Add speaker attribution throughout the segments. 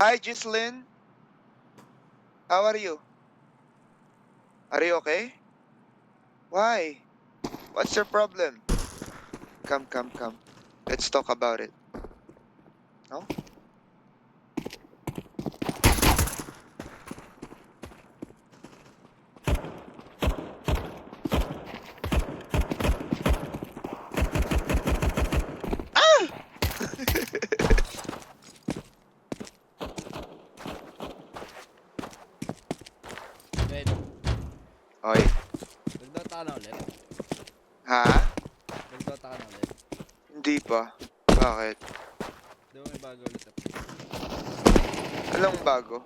Speaker 1: Hi, Gislyn. How are you? Are you okay? Why? What's your problem? Come, come, come. Let's talk about it. No? Ah!
Speaker 2: Ben,
Speaker 1: Oy.
Speaker 2: nag-Dota ka na ulit?
Speaker 1: Ha?
Speaker 2: Nag-Dota ka na ulit?
Speaker 1: Hindi pa. Bakit?
Speaker 2: Di ba may bago ulit?
Speaker 1: Anong bago?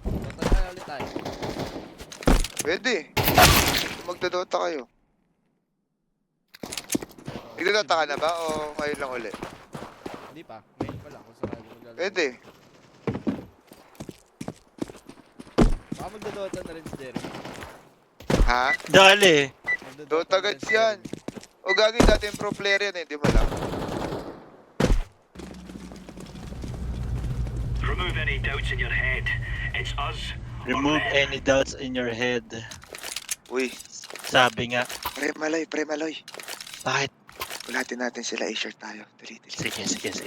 Speaker 2: Dota na ulit tayo.
Speaker 1: Pwede. Magdodota kayo. Nagdodota ka na ba o ngayon lang ulit?
Speaker 2: Hindi pa. Ngayon pa lang kung saan maglalaro.
Speaker 1: Pwede.
Speaker 2: Baka magdodota na rin si Jeremy.
Speaker 1: Ha?
Speaker 3: Dali.
Speaker 2: Magdodota
Speaker 1: Dota
Speaker 2: na rin
Speaker 1: guts
Speaker 2: si
Speaker 1: yan.
Speaker 2: Jeremy.
Speaker 1: O gagawin dati yung pro player yan eh, di mo lang.
Speaker 4: Remove any doubts in your head. It's us.
Speaker 3: Remove any doubts in your head.
Speaker 1: Uy,
Speaker 3: Sabi nga.
Speaker 1: pre Maloy.
Speaker 3: Bakit?
Speaker 1: Ulatin natin sila, i-share tayo. Dali.
Speaker 3: Sige.
Speaker 1: Yes.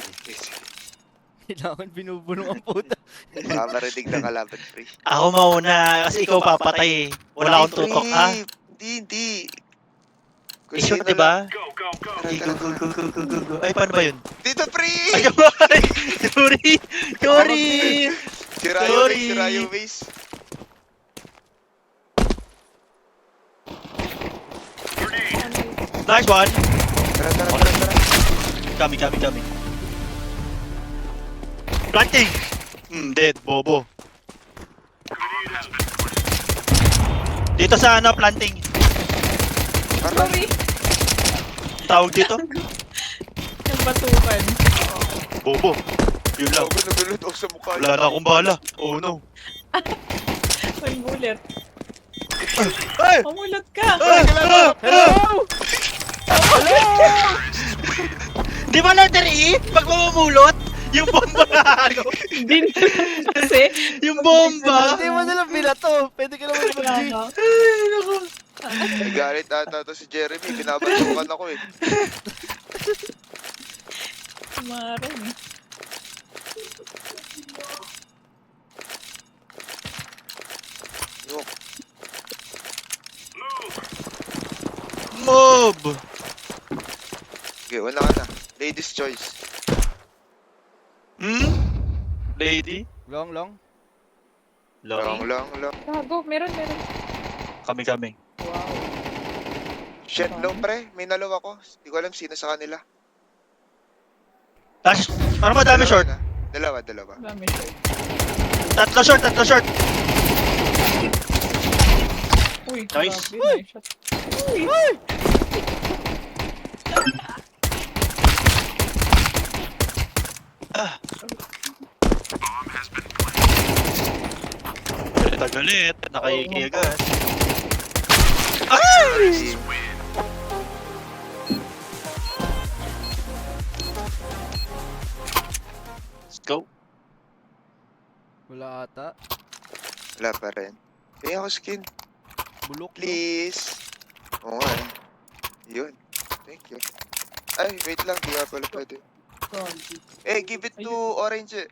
Speaker 2: Kailangan binubuno ang puta.
Speaker 1: Baka marinig ng kalaban, pre.
Speaker 3: Ako mauna kasi ikaw papatay eh. Wala akong tutok ha.
Speaker 1: Hindi. Kung
Speaker 3: Sure
Speaker 1: sino
Speaker 3: diba?
Speaker 4: Go, go, go.
Speaker 3: Ay, go. Ay, paano ba yun?
Speaker 1: lang- Dito, pre!
Speaker 3: Ay, sorry!
Speaker 1: Sira yung waste.
Speaker 3: Nice one!
Speaker 1: Tara.
Speaker 3: Kami. Planting! Dead, bobo. Dito sa ano, planting.
Speaker 5: Sorry,
Speaker 3: Tawag dito?
Speaker 5: nagbatukan.
Speaker 3: Bobo. Yun lang.
Speaker 1: Ako nagulot ako sa mukha.
Speaker 3: Wala na akong bala. Oh no.
Speaker 5: May bullet.
Speaker 3: Ay!
Speaker 5: Pamulot ka!
Speaker 2: Hello!
Speaker 3: Di ba letter E? Pag mamamulot? Yung bomba na ano?
Speaker 5: Hindi na lang kasi.
Speaker 3: Yung bomba?
Speaker 2: Hindi mo nalang binato. Pwede ka naman mag-G.
Speaker 5: Ano?
Speaker 3: Ay, naku.
Speaker 1: May galit ata to si Jeremy. Binabatukan ako eh.
Speaker 5: Maaaring eh.
Speaker 1: Yok.
Speaker 3: Mob!
Speaker 1: Okay, wala ka na. Ladies choice.
Speaker 3: Lady?
Speaker 2: Long.
Speaker 3: Long.
Speaker 1: Long.
Speaker 5: Gago, meron.
Speaker 3: Kami.
Speaker 5: Wow.
Speaker 1: Shit, low pre. May nalaw ako. Hindi ko alam sino sa kanila.
Speaker 3: Tash, parang madami short.
Speaker 1: Dalawa.
Speaker 5: Dami siya.
Speaker 3: Tatlo short.
Speaker 5: Uy,
Speaker 3: Nice.
Speaker 5: grabe, nice shot. Uy!
Speaker 3: Galit. Nakakikiagas.
Speaker 1: Ay!
Speaker 3: Let's go.
Speaker 2: Wala ata.
Speaker 1: Wala pa rin. Kaya ako skin.
Speaker 2: Bulok.
Speaker 1: Please. Oo nga eh. Yun. Thank you. Ay, wait lang. Di nga pala pwede. Eh, give it to orange eh.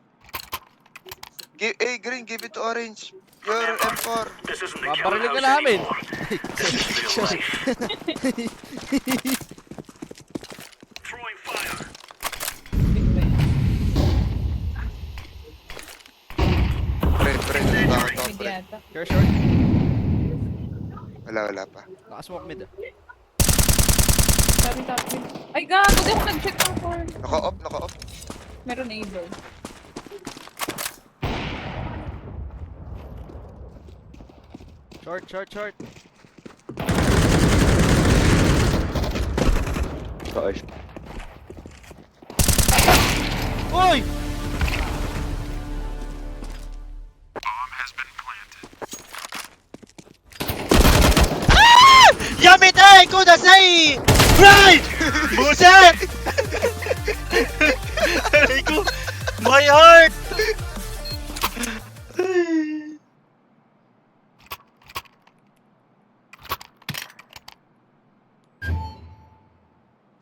Speaker 1: Green, give it to orange. Your M4.
Speaker 4: This isn't the
Speaker 2: Paparinig
Speaker 4: killer
Speaker 2: ka
Speaker 4: house
Speaker 2: namin.
Speaker 4: anymore. This is real life. Throwing fire.
Speaker 1: Pre. Takot ako,
Speaker 5: Mid
Speaker 1: pre.
Speaker 5: yata.
Speaker 2: You're short.
Speaker 1: Wala pa.
Speaker 2: Nakasmoke mid.
Speaker 5: Sabi top mid. Ay, gago. Di ako nag-check ng phone.
Speaker 1: Naka-off.
Speaker 5: Meron able.
Speaker 2: Short. Uy!
Speaker 3: Yamitai kudasai! Right! Buset! Aray ko! My heart!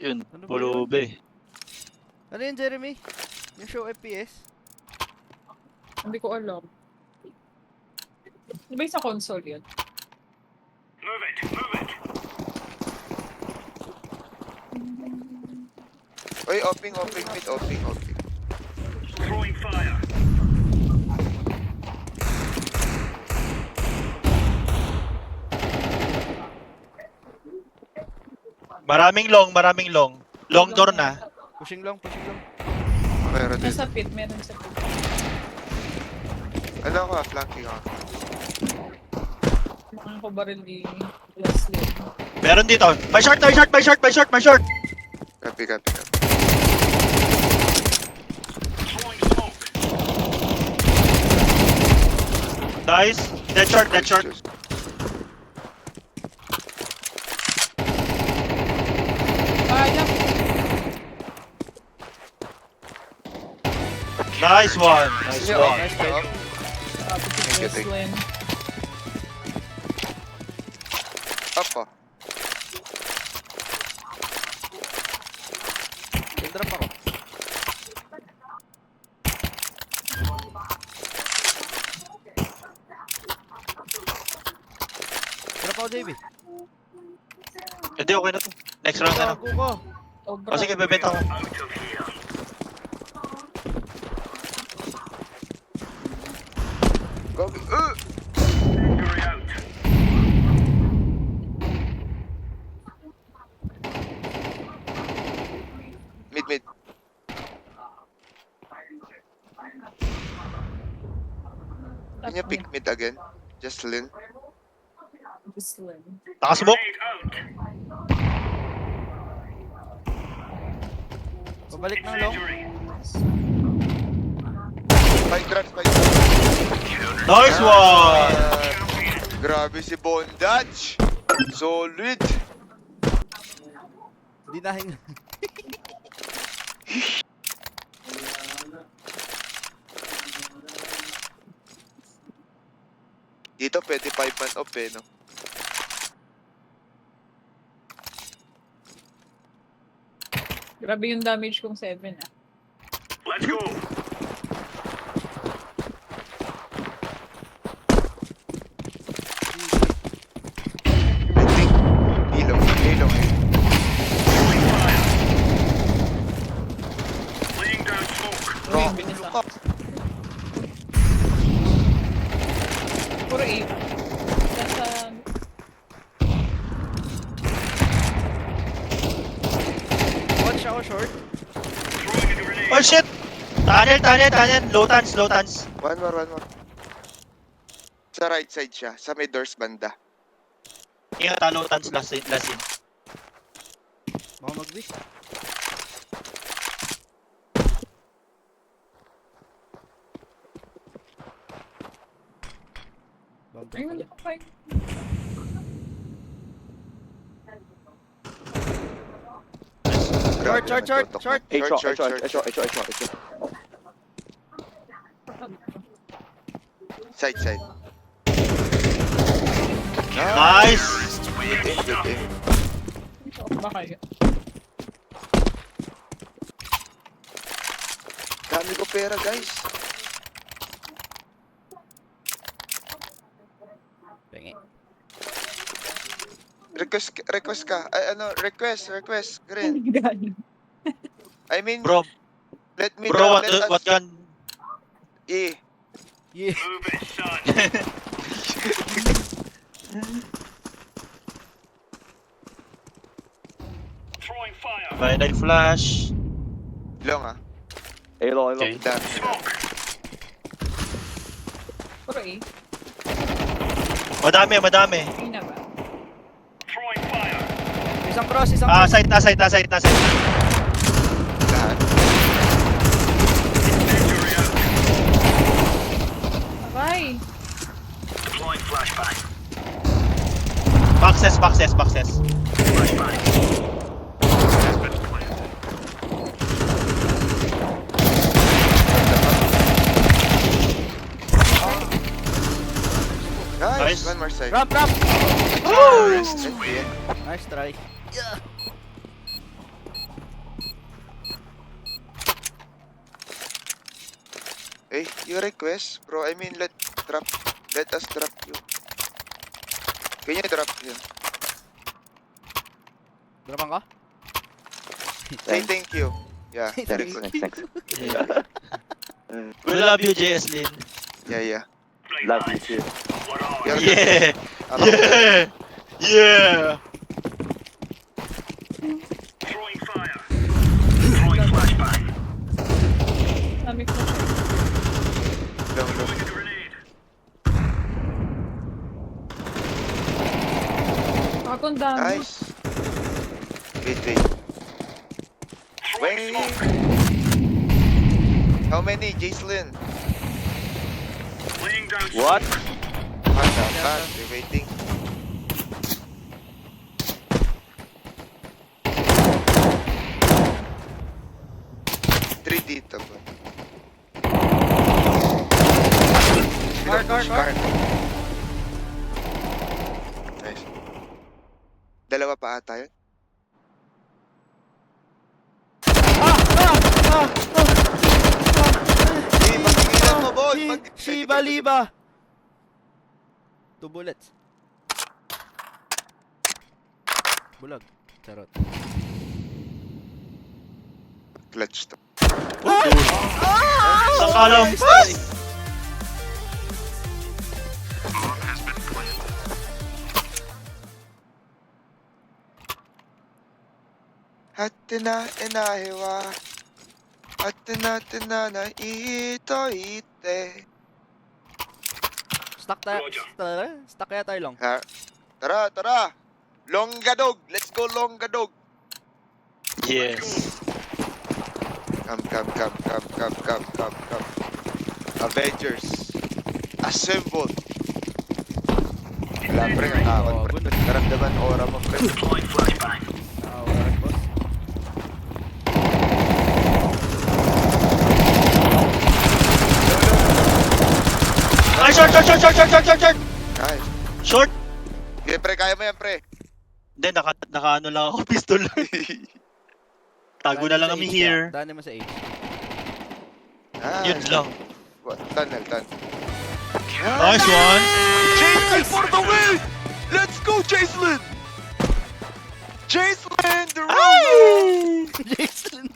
Speaker 3: Yun,
Speaker 2: Ano ba
Speaker 3: pulube.
Speaker 2: Ano yun, Jeremy? Yung show FPS?
Speaker 5: Hindi ko alam. Di ba yung sa console yun?
Speaker 4: Move it, move it.
Speaker 1: Oy, opening mid, opening.
Speaker 4: Throwing fire.
Speaker 3: Maraming long. Long door na.
Speaker 2: Pushing long.
Speaker 1: Meron din.
Speaker 5: Nasa pit, meron sa pit.
Speaker 1: Ano ako, flanking ako.
Speaker 5: Mga ko baril ni Leslie.
Speaker 3: Meron dito. May short.
Speaker 1: Copy.
Speaker 4: Throwing smoke.
Speaker 3: Nice. Dead short.
Speaker 5: Kaya.
Speaker 3: Nice one.
Speaker 1: Nice
Speaker 3: one.
Speaker 2: Nice try.
Speaker 5: Sabi si
Speaker 1: Thank you.
Speaker 5: Leslin.
Speaker 1: Up oh.
Speaker 2: Drop ako. Drop ako, JB.
Speaker 3: Hindi, okay na to. Next round na lang.
Speaker 2: Gago ko.
Speaker 5: Sobra.
Speaker 3: O sige, bebenta ko.
Speaker 4: Out of here.
Speaker 1: Go.
Speaker 4: Injury out.
Speaker 1: Mid. Can you pick mid again? Just Lin.
Speaker 5: Leslin.
Speaker 3: Nakasmoke.
Speaker 4: Grenade out.
Speaker 2: Pabalik ng long.
Speaker 4: Injury.
Speaker 1: Five drugs.
Speaker 3: Nice one.
Speaker 1: Grabe si Bondage. Solid.
Speaker 2: Dinahin.
Speaker 1: Dito pwede 5-man off eh, no?
Speaker 5: Grabe yung damage kong 7 ah.
Speaker 4: Let's go.
Speaker 1: I think. Hilo.
Speaker 4: Throwing fire. Laying down smoke.
Speaker 5: Uy, binis ako. Puro 8. Nasa...
Speaker 2: Watch ako short.
Speaker 4: Throwing a grenade.
Speaker 3: Oh shit. Tunnel. Low tans.
Speaker 1: One more. Sa right side siya. Sa may doors banda.
Speaker 3: Ingat, low tans last in.
Speaker 2: Baka mag-wish. Bumper
Speaker 5: Ayun,
Speaker 2: pala.
Speaker 5: okay.
Speaker 1: Grabe
Speaker 2: Short.
Speaker 1: naman tutok
Speaker 2: Short.
Speaker 1: mo. Short. Side.
Speaker 3: Nice.
Speaker 1: Good aim.
Speaker 5: Ba kayo?
Speaker 1: Dami ko pera, guys.
Speaker 2: Pengi.
Speaker 1: Request ka. Ay, ano, request. Green.
Speaker 5: Hindi galing.
Speaker 1: I mean,
Speaker 3: Bro,
Speaker 1: let me
Speaker 3: what
Speaker 1: let us
Speaker 3: what gun?
Speaker 1: Eh,
Speaker 2: Yeah.
Speaker 4: Move it, son. Throwing fire.
Speaker 3: Final flash.
Speaker 1: long ah.
Speaker 3: Okay.
Speaker 1: Dami.
Speaker 4: Smoke.
Speaker 5: Puro 8.
Speaker 3: Madami.
Speaker 5: Ayun na ba?
Speaker 4: Throwing fire.
Speaker 2: Isang cross.
Speaker 3: Side na.
Speaker 1: Lahat.
Speaker 4: Injury out.
Speaker 5: Aray!
Speaker 4: Deploying flashbang.
Speaker 3: Boxes.
Speaker 4: Flashbang.
Speaker 1: Nice.
Speaker 3: Nice.
Speaker 1: One more side.
Speaker 2: Ramp.
Speaker 1: Nice.
Speaker 2: Nice try.
Speaker 1: Hey, you request, bro. I mean, let us drop you. Can you drop him?
Speaker 2: Drapan ka?
Speaker 1: Say thank you. Yeah,
Speaker 2: Thanks,
Speaker 1: request.
Speaker 3: Yeah. We love you, JSLyn.
Speaker 1: Yeah.
Speaker 4: Play
Speaker 6: Love you
Speaker 4: nice.
Speaker 6: too.
Speaker 4: What are
Speaker 1: You're
Speaker 3: Yeah.
Speaker 1: Around
Speaker 3: Yeah. Yeah.
Speaker 4: Throwing fire. Throwing flashbang.
Speaker 5: Dami ko.
Speaker 1: Long.
Speaker 4: Throwing a grenade.
Speaker 5: Ako ang dami.
Speaker 1: Nice. Wait.
Speaker 4: Throwing
Speaker 1: Wait.
Speaker 4: smoke.
Speaker 1: How many, Jacelyn?
Speaker 4: Laying down
Speaker 6: What?
Speaker 1: Pass. We're waiting. Three dito ba?
Speaker 2: Car.
Speaker 1: Nice. Dalawa pa ata yun? Hey, pakigilan mo, boss!
Speaker 2: Shiba Liba! 2 bullets. Bulag. Charot.
Speaker 1: Clutch to.
Speaker 3: Sa kalampas!
Speaker 1: Hatina inahiwa. Hatina na ite.
Speaker 2: Stuck tayo. Stuck kaya tayo lang.
Speaker 1: Ha? Tara! Longgadog! Let's go Longgadog!
Speaker 3: Yes.
Speaker 1: Come. Avengers. Assemble. Wala pre, natakot pre. Naramdaman aura mo pre.
Speaker 4: Deploying flashbang.
Speaker 2: Alright, boss.
Speaker 3: Ay, short!
Speaker 1: Nice.
Speaker 3: Short!
Speaker 1: Okay pre, kaya mo yan pre.
Speaker 3: Hindi, naka ano lang ako, pistol lang. Tago na lang kami here.
Speaker 2: Daan naman sa H.
Speaker 3: Yun lang.
Speaker 1: Tunnel.
Speaker 3: Nice one!
Speaker 1: Jason for the win! Let's go, Jason! Jason, the rule!
Speaker 2: Jason!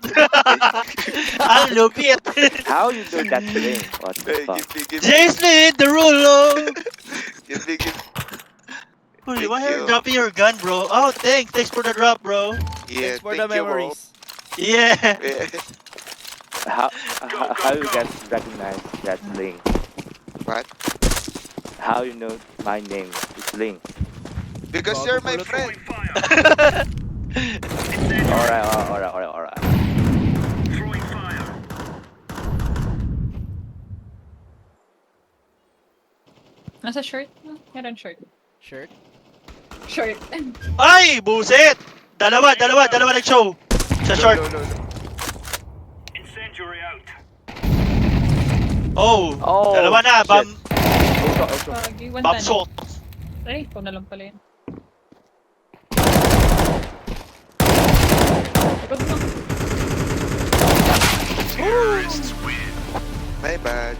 Speaker 3: Ang lupit!
Speaker 6: How you do that thing? What the
Speaker 1: Hey,
Speaker 6: fuck?
Speaker 1: give me.
Speaker 3: Jason, the rulo!
Speaker 1: Give me.
Speaker 3: Holy, why
Speaker 1: Thank
Speaker 3: are you
Speaker 1: you.
Speaker 3: dropping your gun, bro? Oh, thanks for the drop, bro.
Speaker 1: Yeah,
Speaker 2: Thanks for the
Speaker 1: thank you, bro.
Speaker 2: memories.
Speaker 3: Yeah.
Speaker 1: Yeah.
Speaker 6: How you guys recognize that link?
Speaker 1: What?
Speaker 6: How you know my name is Link?
Speaker 1: Because
Speaker 2: Bago
Speaker 1: you're my
Speaker 2: pulot.
Speaker 1: friend.
Speaker 4: Throwing fire.
Speaker 6: Alright.
Speaker 4: Throwing fire.
Speaker 5: Nasa short? Meron short.
Speaker 2: Shirt.
Speaker 5: Short.
Speaker 3: Ay, buset! Dalawa nag-show. Sa short.
Speaker 1: No.
Speaker 4: Incendiary out.
Speaker 3: Oh,
Speaker 6: Oh,
Speaker 3: dalawa na.
Speaker 6: shit.
Speaker 3: Bam
Speaker 6: Also,
Speaker 5: Pagi, one time.
Speaker 3: shot.
Speaker 5: Ay, ikaw na lang pala yun. Pagod mo.
Speaker 4: Terrorists win.
Speaker 1: My bad.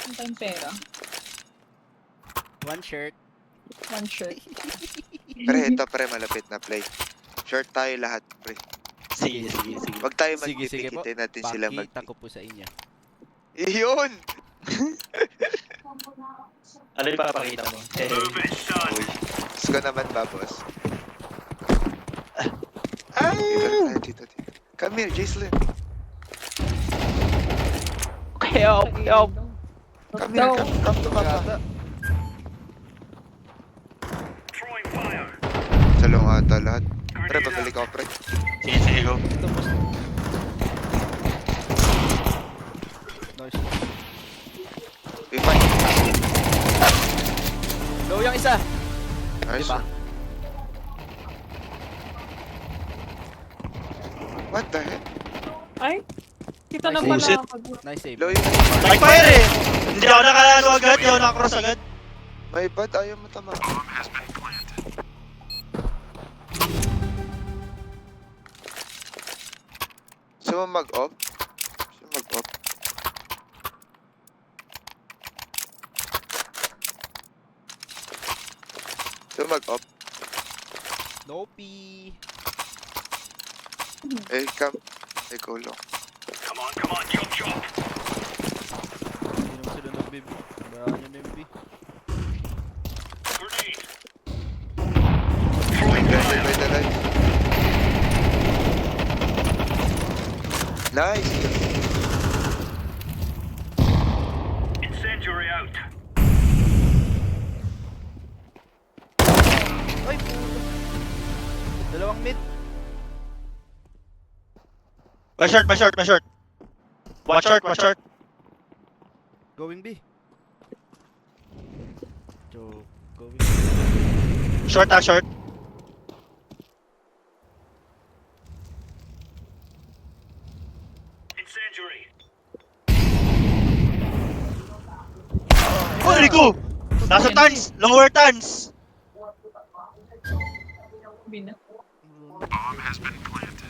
Speaker 5: Ang tayong pera.
Speaker 2: One shirt.
Speaker 5: One shirt.
Speaker 1: Pre, ito pre, malapit na play. Short tayo lahat, pre.
Speaker 3: Sige.
Speaker 1: Wag tayo
Speaker 2: Sige po.
Speaker 1: magtitikite natin sila
Speaker 2: Pakita ko po sa inyo.
Speaker 1: Iyon!
Speaker 3: Ano yung papakita mo?
Speaker 4: Move it, son.
Speaker 1: Gusto ko naman ba, boss?
Speaker 3: Ah!
Speaker 1: Dito. Come here, Jacelyn.
Speaker 6: help!
Speaker 1: Come here, come to Papa.
Speaker 2: Gata.
Speaker 4: Throwing fire.
Speaker 1: Salong ata lahat. Pre,
Speaker 4: Grenade
Speaker 1: pabalik
Speaker 4: out.
Speaker 1: ako, pre.
Speaker 3: Sige, go.
Speaker 2: Ito, boss. Nice.
Speaker 1: We fight.
Speaker 2: Low yung isa.
Speaker 1: Nice.
Speaker 2: Diba?
Speaker 1: What the heck?
Speaker 5: Ay! Kita na
Speaker 2: Nice
Speaker 5: pala
Speaker 3: save.
Speaker 5: ako.
Speaker 2: Nice save.
Speaker 1: Low yung
Speaker 3: Like fire eh! Hindi ako nakano agad, hindi ako nakakross agad.
Speaker 1: may bad, ayaw mo tama. Gusto mo mag-off? Gusto mo mag-off? Gusto mo mag-off?
Speaker 2: Nope.
Speaker 1: Eh, come. Eh, go long.
Speaker 4: Come on, jump, jump.
Speaker 2: Hindi naman sila nag-BB. Bayaan nyo na yung B.
Speaker 4: Grenade.
Speaker 1: Blinded by the light. Nice!
Speaker 4: Incendiary out.
Speaker 2: Ay! Dalawang mid.
Speaker 3: Watch short, watch short, watch short. Watch short, watch short.
Speaker 2: Going B. So, going
Speaker 3: Short, short.
Speaker 4: Incendiary.
Speaker 3: Oh, Rico! Nasa tans! Lower tans!
Speaker 5: Bina.
Speaker 4: Bomb has been planted.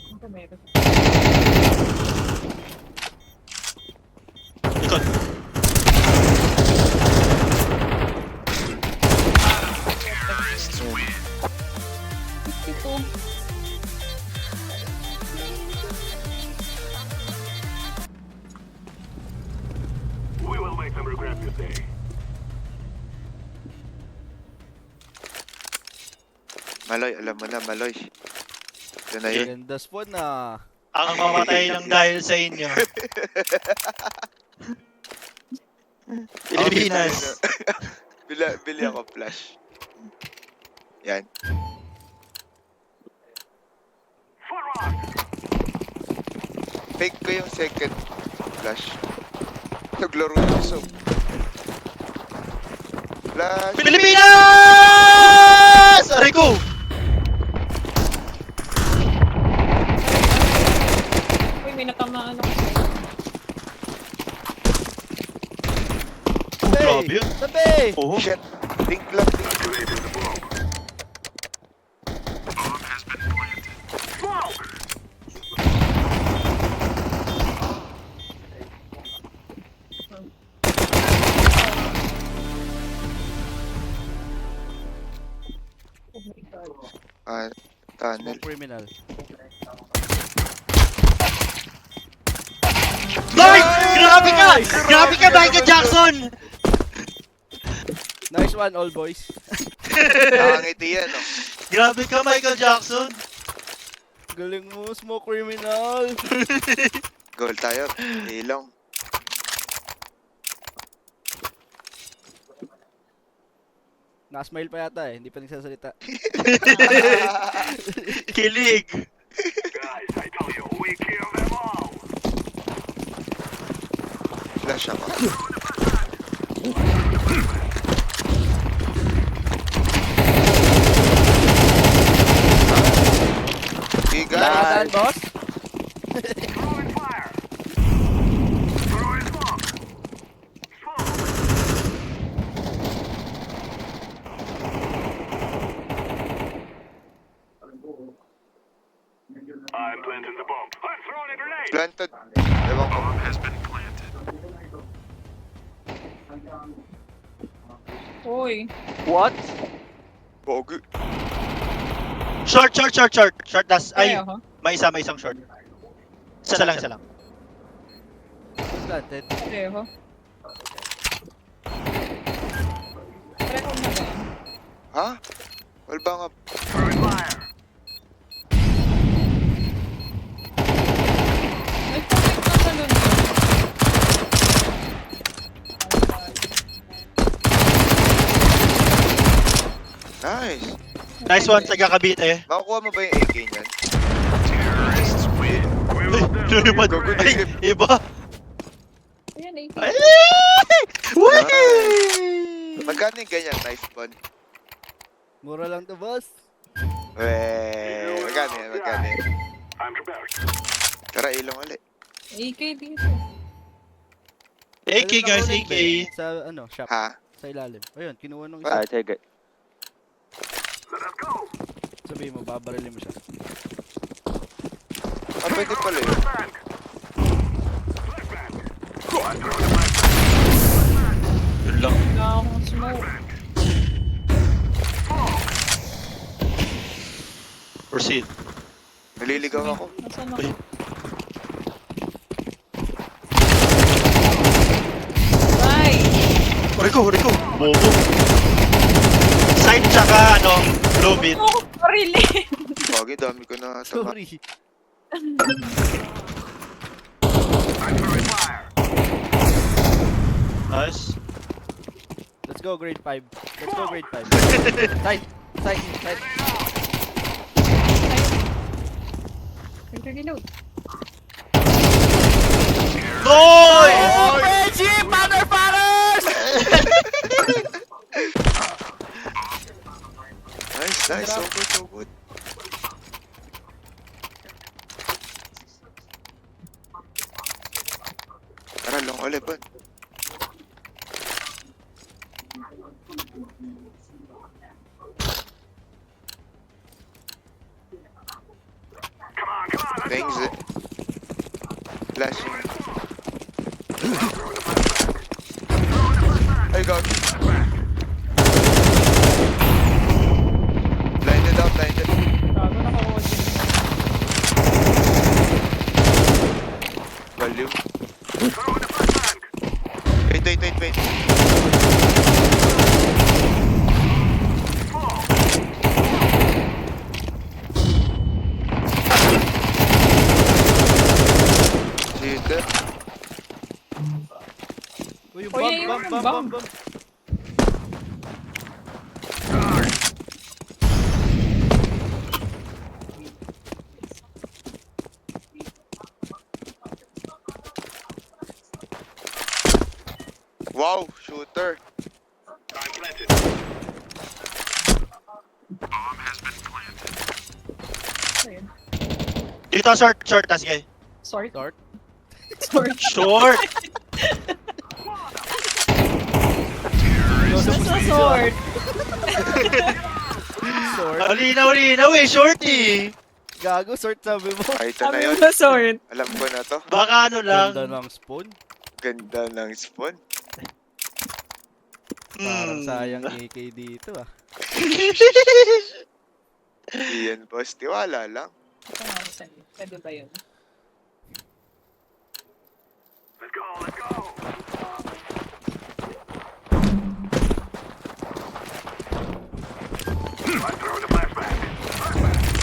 Speaker 5: Ang kamera.
Speaker 3: Likod.
Speaker 4: Terrorists win.
Speaker 5: 52.
Speaker 4: We will make them regret this day.
Speaker 1: Maloy, alam mo na, Maloy. Ito na yun.
Speaker 2: Ganda spawn na.
Speaker 3: Ang mamatay lang dahil sa inyo. Pilipinas.
Speaker 1: Bili ako flash. Yan.
Speaker 4: Forward.
Speaker 1: Fake ko yung second flash. Naglaro yung so. Flash!
Speaker 3: Pilipinas! Rico!
Speaker 5: Uy, may natamaan ako.
Speaker 3: Oh, grabe yun.
Speaker 2: Tabi!
Speaker 3: Oh,
Speaker 1: Shit! Link lang, link.
Speaker 4: Activated the bomb. Bomb has been planted. Smoke.
Speaker 5: Oh my God.
Speaker 1: Tunnel.
Speaker 2: Smoke criminal.
Speaker 3: Nice! Grabe ka! Grabe ka, Michael Jackson!
Speaker 2: Nice one, all boys.
Speaker 1: Nakangiti yan, no?
Speaker 3: Grabe ka, Michael Jackson!
Speaker 2: Galing mo, smoke criminal.
Speaker 1: Goal tayo. Ilong.
Speaker 2: Nakasmile pa yata eh, hindi pa nagsasalita.
Speaker 3: Kilig!
Speaker 4: Guys, I tell you, we kill them all.
Speaker 1: Flash ako. Bigay!
Speaker 2: Nakakataan, boss?
Speaker 4: Throwing fire. Throwing smoke. Smoke. I'm planting the bomb. I'm throwing a grenade.
Speaker 1: Planted. Ewan ko.
Speaker 4: Bomb has been planted.
Speaker 5: Uy.
Speaker 6: What?
Speaker 1: Pogi.
Speaker 3: Short, short, short, short. Short, das. Ay,
Speaker 5: Kaya ako.
Speaker 3: may isang short. Isa lang, isa lang.
Speaker 2: Planted.
Speaker 5: Pareho. Pareho na ba?
Speaker 1: Ha? Wala ba nga?
Speaker 4: Throwing fire.
Speaker 5: Ay, perfect na talon yun.
Speaker 1: Nice.
Speaker 3: Nice one, taga Cavite.
Speaker 1: Makukuha mo ba yung AK niyan?
Speaker 4: Terrorists win. We
Speaker 3: Ay,
Speaker 4: will never
Speaker 3: lumipad.
Speaker 4: regret
Speaker 3: Ay,
Speaker 4: it.
Speaker 3: iba.
Speaker 5: Ayan, 18.
Speaker 3: Ay! Whee!
Speaker 1: Magkano yung ganyan? Nice one.
Speaker 2: Mura lang to, boss.
Speaker 1: Weh, magkano yan? Magkano yan?
Speaker 4: I'm prepared.
Speaker 1: Tara, ilong ulit.
Speaker 5: AK dito.
Speaker 3: AK guys,
Speaker 2: Ayun,
Speaker 3: AK.
Speaker 2: Ben, sa ano, shop.
Speaker 1: Ha?
Speaker 2: Sa ilalim. Ayun, kinuha nung
Speaker 6: I
Speaker 2: isa.
Speaker 6: take it.
Speaker 4: Let us go.
Speaker 2: Sabihin mo, babarilin mo siya.
Speaker 1: Ah, pwede pala yun.
Speaker 4: Flashbang. Flashbang. I'm throwing a flashbang.
Speaker 3: Yun lang.
Speaker 5: Wala akong smoke.
Speaker 3: Proceed.
Speaker 1: Naliligaw ako.
Speaker 5: Nasaan
Speaker 3: Uy.
Speaker 5: ako? Ay!
Speaker 3: Rico. Bobo. Side tsaka ano, low mid.
Speaker 5: Ako parili.
Speaker 1: Bagay, dami ko na tama.
Speaker 2: Sorry.
Speaker 4: I'm throwing fire.
Speaker 3: Nice.
Speaker 2: Let's go, grade 5. Let's go, grade 5. Side.
Speaker 5: Reload.
Speaker 3: Nice!
Speaker 2: Friendship, motherfuckers!
Speaker 1: Nice. So good. Tara, long ulit, Bon.
Speaker 4: Come on, let's
Speaker 1: Thanks,
Speaker 4: go.
Speaker 1: Flashing.
Speaker 4: Throwing a flashbang.
Speaker 1: Ay, God.
Speaker 4: Flashbang.
Speaker 1: Blinded out.
Speaker 5: Gago naka-watch.
Speaker 1: Value.
Speaker 4: Throwing a flashbang.
Speaker 1: Wait.
Speaker 4: Fall.
Speaker 1: Cheater.
Speaker 2: Uy, yung
Speaker 5: Uy,
Speaker 2: bomb,
Speaker 5: yung
Speaker 2: bomb.
Speaker 5: bomb.
Speaker 1: Wow, shooter.
Speaker 4: I'm planted.
Speaker 5: Ayun.
Speaker 3: Dito, short, tas guy.
Speaker 5: Sorry.
Speaker 2: Start.
Speaker 5: Sorry.
Speaker 3: Short!
Speaker 5: Nasa sword.
Speaker 2: Sword.
Speaker 3: Linaw eh, shorty!
Speaker 2: Gago, sword sabi mo.
Speaker 1: Ay, ito na
Speaker 5: Sabi
Speaker 1: yun.
Speaker 5: mo sword.
Speaker 1: Alam ko na to.
Speaker 3: Baka ano lang.
Speaker 2: Ganda ng spawn.
Speaker 1: Ganda ng spawn.
Speaker 2: Parang
Speaker 3: Hmm.
Speaker 2: sayang AK dito ah.
Speaker 1: Iyan, boss. Tiwala lang.
Speaker 5: Ito nga ako sa'yo. Pwede ba yun?
Speaker 4: Let's go. I'm throwing a flashbang.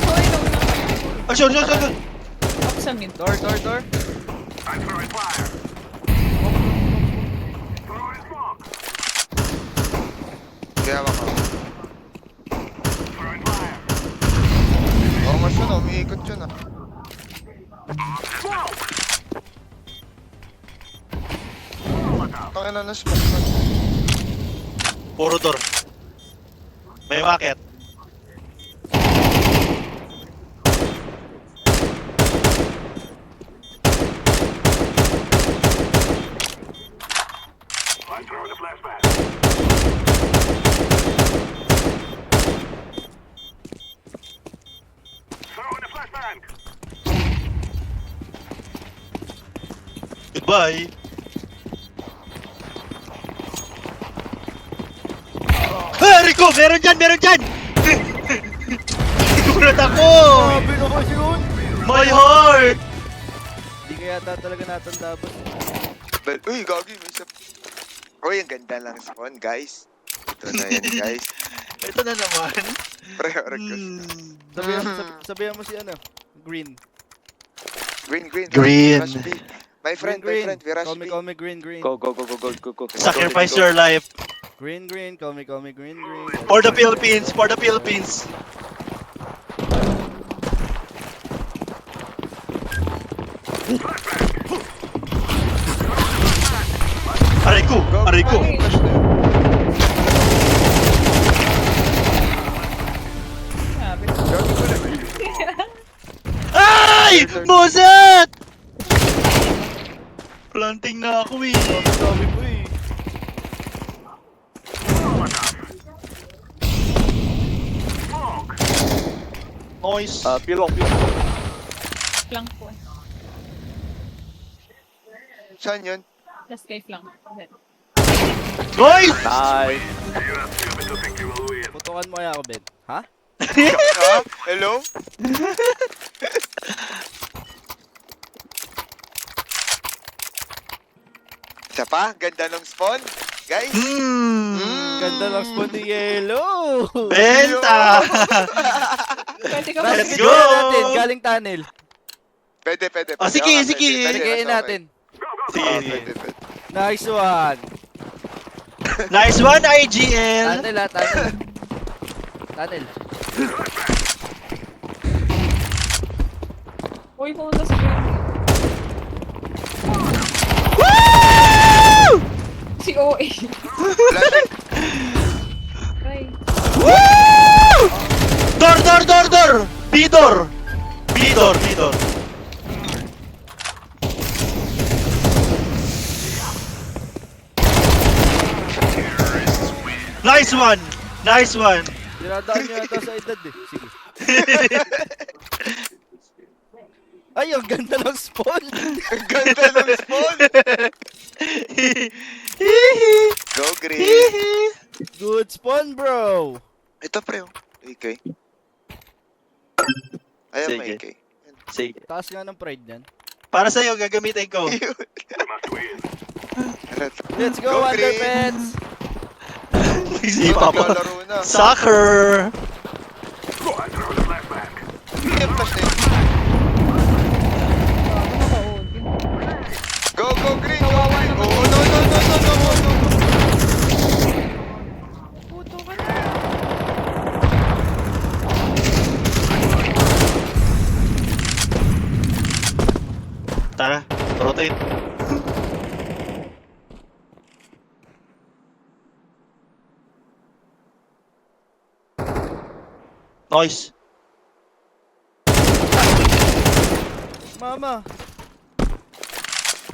Speaker 5: Hoy, no na.
Speaker 3: Oh, short!
Speaker 5: Ako sa mid.
Speaker 2: Door.
Speaker 4: I'm throwing fire. Throwing smoke.
Speaker 1: Kaya ako.
Speaker 4: Throwing fire.
Speaker 1: Oo, mas yun. Umiikot yun, ah.
Speaker 4: Smoke.
Speaker 1: Tangina na smoke.
Speaker 3: Puro door. May market.
Speaker 4: I'm throwing a flashbang. Throwing a flashbang.
Speaker 3: Goodbye! Rico! Meron dyan! Gulat ako!
Speaker 2: Sabi ko kasi yun.
Speaker 3: My heart!
Speaker 2: Hindi kaya talaga natanda ba?
Speaker 1: Uy, gagi. May isa. Uy, ang ganda lang spawn, guys. Ito na yan, guys.
Speaker 3: Ito na naman.
Speaker 1: Priority.
Speaker 2: Sabihan mo si ano? Green.
Speaker 1: Green.
Speaker 3: Green.
Speaker 1: Rush B. My friend,
Speaker 2: Green.
Speaker 1: we rush B.
Speaker 2: Call me green.
Speaker 6: Go.
Speaker 3: Sacrifice your life
Speaker 2: Green. Call me green.
Speaker 3: for the Philippines. Aray ko!
Speaker 5: Ay,
Speaker 1: Flash na yun.
Speaker 5: Sabi.
Speaker 1: Gagi ko na.
Speaker 3: Ay! Buset! Planting na ako eh.
Speaker 2: Sabi mo eh.
Speaker 3: Noise.
Speaker 6: Pilong.
Speaker 5: Flank po.
Speaker 1: Saan yun?
Speaker 5: Last kay flank. Then,
Speaker 3: Noise!
Speaker 6: Nice.
Speaker 4: You are stupid to think you will win.
Speaker 2: Putukan mo kaya ako, Ben. Ha?
Speaker 1: Ha? Hello? Isa pa? Ganda ng spawn? Guys?
Speaker 2: Ganda ng spawn ni Yellow.
Speaker 3: Benta!
Speaker 5: pwede ka
Speaker 3: Let's
Speaker 5: ba?
Speaker 3: go!
Speaker 2: Natin, galing tunnel.
Speaker 1: Pwede, pwede.
Speaker 3: Oh,
Speaker 1: pwede.
Speaker 3: sige,
Speaker 1: Okay,
Speaker 3: sige.
Speaker 1: pwede,
Speaker 2: Sige
Speaker 1: okay.
Speaker 2: natin.
Speaker 3: Sige,
Speaker 1: Ah,
Speaker 3: sige.
Speaker 1: pwede, pwede.
Speaker 2: Nice one.
Speaker 3: Nice one, IGL!
Speaker 2: Tunnel ha, tunnel. Tunnel.
Speaker 5: Uy, pumunta sa ground. Si OA.
Speaker 1: Flashing.
Speaker 5: Ay.
Speaker 3: Door! B-door! B-door! Nice one!
Speaker 2: Dinadaan nyo yata sa edad eh. Sige. Ay, ang ganda ng spawn.
Speaker 1: Ang ganda ng spawn. Go green.
Speaker 2: Good spawn, bro.
Speaker 1: Ito pre. oh. AK. Ayan, may AK.
Speaker 3: Sige.
Speaker 2: Taas nga ng pride niyan.
Speaker 3: Para sa'yo, gagamitin ko.
Speaker 4: We must win.
Speaker 2: Let's go,
Speaker 1: Go, Green.
Speaker 2: Underpants.
Speaker 3: Isipa pa.
Speaker 1: Maglalaro na.
Speaker 3: Soccer!
Speaker 4: I throw the flashback.
Speaker 1: Hindi yung flash na yun.
Speaker 5: Naka-old.
Speaker 1: Go green. Go green. Oh, no.
Speaker 5: Puto ka na.
Speaker 3: Tara, rotate. Noise.
Speaker 2: Mama.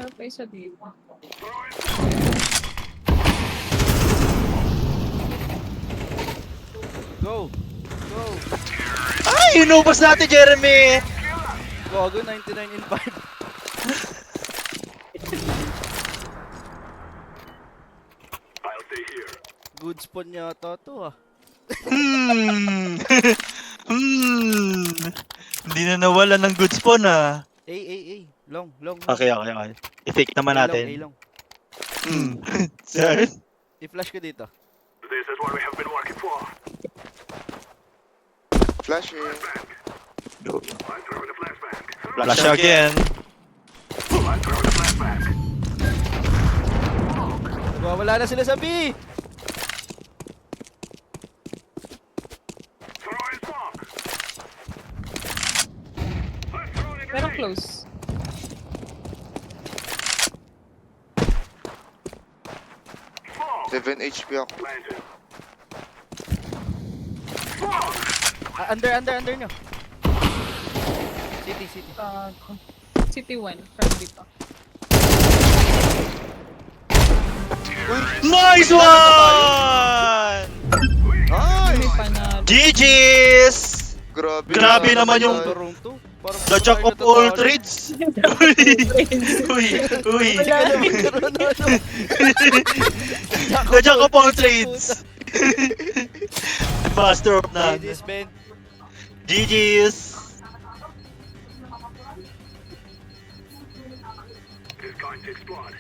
Speaker 5: Ano pa isa dito?
Speaker 2: Go.
Speaker 3: Ay, inubos natin, Jeremy!
Speaker 2: Gogo, 99 in 5.
Speaker 4: I'll stay here.
Speaker 2: Good spawn yata to ah.
Speaker 3: Hindi na nawala ng good spawn ah.
Speaker 2: Long.
Speaker 3: Okay. I-fake naman natin.
Speaker 2: Long.
Speaker 3: Sir?
Speaker 2: I-flash ko dito.
Speaker 4: This is what we have been working for.
Speaker 1: Flashing.
Speaker 4: I throw the flashback.
Speaker 3: Flash again.
Speaker 4: I throw the flashback.
Speaker 2: Wala na sila sa B.
Speaker 4: Throwing smoke. I'm throwing a
Speaker 5: Pero
Speaker 4: grenade.
Speaker 5: close.
Speaker 4: Smoke.
Speaker 1: 7 HP ako.
Speaker 4: Planted.
Speaker 2: Under nyo. City.
Speaker 5: City 1. From dito.
Speaker 3: Nice one!
Speaker 5: May
Speaker 1: Nice.
Speaker 5: panalo.
Speaker 3: GG's! Grabe naman yung-
Speaker 2: Toronto. Parang
Speaker 3: The jack of all trades! Uy! The jack of all trades! Master of none.
Speaker 2: GG's, Ben.
Speaker 3: GG's!
Speaker 4: It's going to explode.